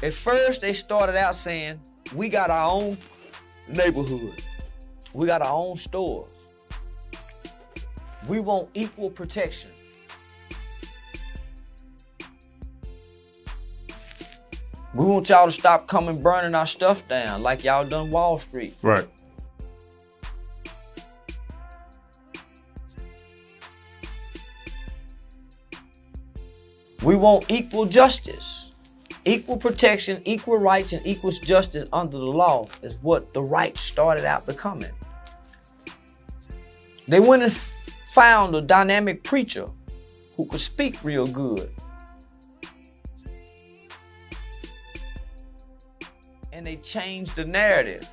At first, they started out saying, we got our own neighborhood. We got our own stores. We want equal protection. We want y'all to stop coming burning our stuff down like y'all done Wall Street. Right. We want equal justice. Equal protection, equal rights, and equal justice under the law is what the right started out becoming. They went and found a dynamic preacher who could speak real good. And they changed the narrative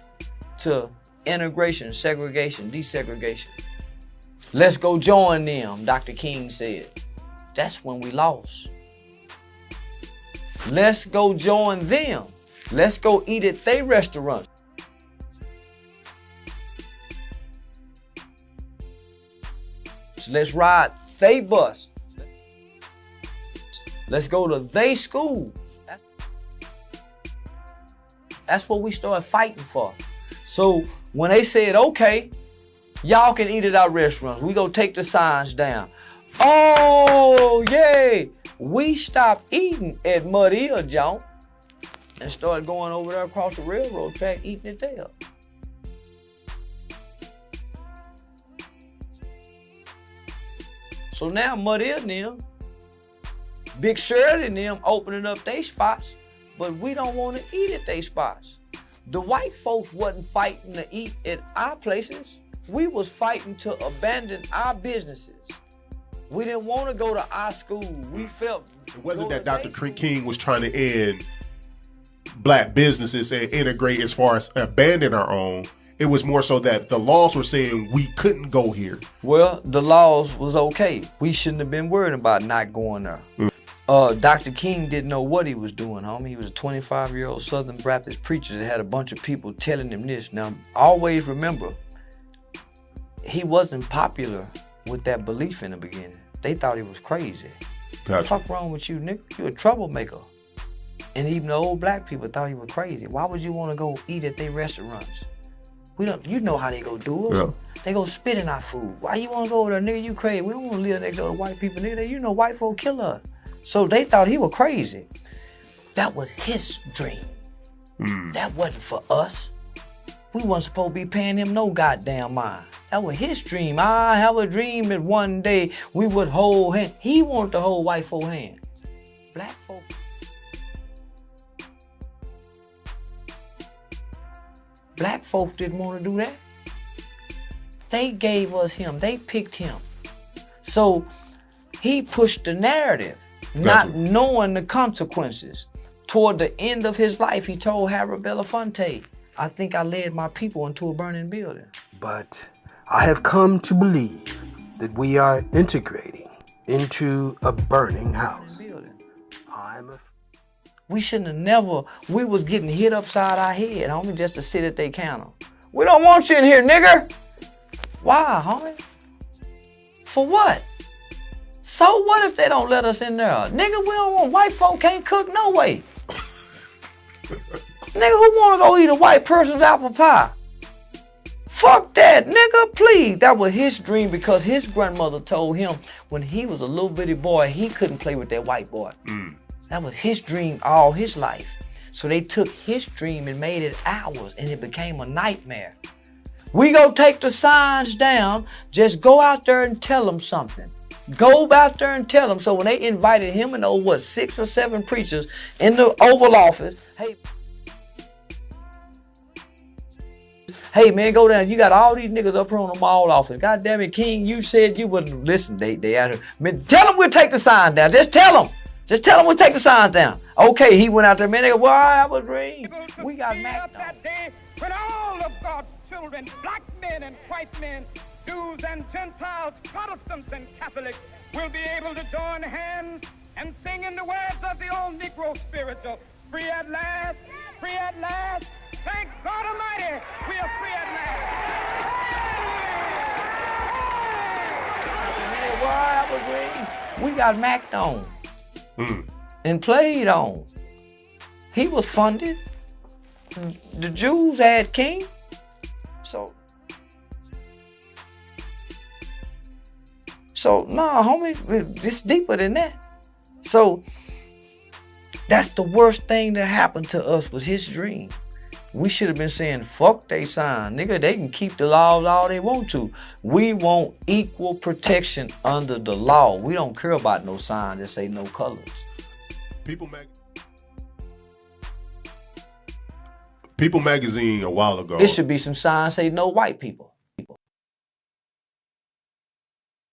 to integration, segregation, desegregation. Let's go join them, Dr. King said. That's when we lost. Let's go join them. Let's go eat at their restaurants. So let's ride they bus. Let's go to they schools. That's what we started fighting for. So when they said, okay, y'all can eat at our restaurants, we go take the signs down. Oh, yay! We stopped eating at Mud Hill, John, and started going over there across the railroad track eating it there. So now Mud Hill and them, Big Shirley and them opening up their spots, but we don't want to eat at their spots. The white folks wasn't fighting to eat at our places. We was fighting to abandon our businesses. We didn't want to go to our school. We felt it wasn't that Dr. King was trying to end black businesses and integrate as far as abandon our own. It was more so that the laws were saying we couldn't go here. Well, the laws was okay. We shouldn't have been worried about not going there. Dr. King didn't know what he was doing, homie. He was a 25-year-old Southern Baptist preacher that had a bunch of people telling him this. Now, always remember, he wasn't popular with that belief in the beginning. They thought he was crazy. Gotcha. What the fuck wrong with you, nigga? You a troublemaker. And even the old black people thought he was crazy. Why would you want to go eat at their restaurants? You know how they go do it. Yeah. They go spit in our food. Why you want to go over there, nigga? You crazy. We don't want to live next door to white people, nigga. You know white folk kill us. So they thought he was crazy. That was his dream. That wasn't for us. We wasn't supposed to be paying him no goddamn mind. That was his dream. I have a dream that one day we would hold hands. He wanted to hold white folk hand. Black folk. Black folk didn't want to do that. They gave us him. They picked him. So he pushed the narrative, not knowing the consequences. Toward the end of his life, he told Harold Belafonte, I think I led my people into a burning building. But I have come to believe that we are integrating into a burning house. We shouldn't have never, we was getting hit upside our head, homie, just to sit at their counter. We don't want you in here, nigger. Why, homie? For what? So what if they don't let us in there? Nigga, we don't want, white folk can't cook no way. Nigga, who wanna go eat a white person's apple pie? Fuck that, nigga, please. That was his dream because his grandmother told him when he was a little bitty boy, he couldn't play with that white boy. That was his dream all his life. So they took his dream and made it ours, and it became a nightmare. We go take the signs down, just go out there and tell them something. Go out there and tell them. So when they invited him and 6 or 7 preachers in the Oval Office, hey man, go down. You got all these niggas up here on the mall office. God damn it, King, you said you wouldn't listen. They out here. Man, tell them we'll take the signs down. Just tell them. Just tell them we'll take the signs down. Okay, he went out there, man. They go, well, I have a dream. We got Mac that day when all of God's children, black men and white men, Jews and Gentiles, Protestants and Catholics, will be able to join hands and sing in the words of the old Negro spiritual. Free at last, free at last. Thank God Almighty, we are free at last. Well, I have a dream. We got Mac on. And played on. He was funded. The Jews had king. So nah, homie, it's deeper than that. So that's the worst thing that happened to us was his dream. We should have been saying, fuck they sign. Nigga, they can keep the laws all they want to. We want equal protection under the law. We don't care about no sign that say no colors. People magazine a while ago. It should be some signs say no white people.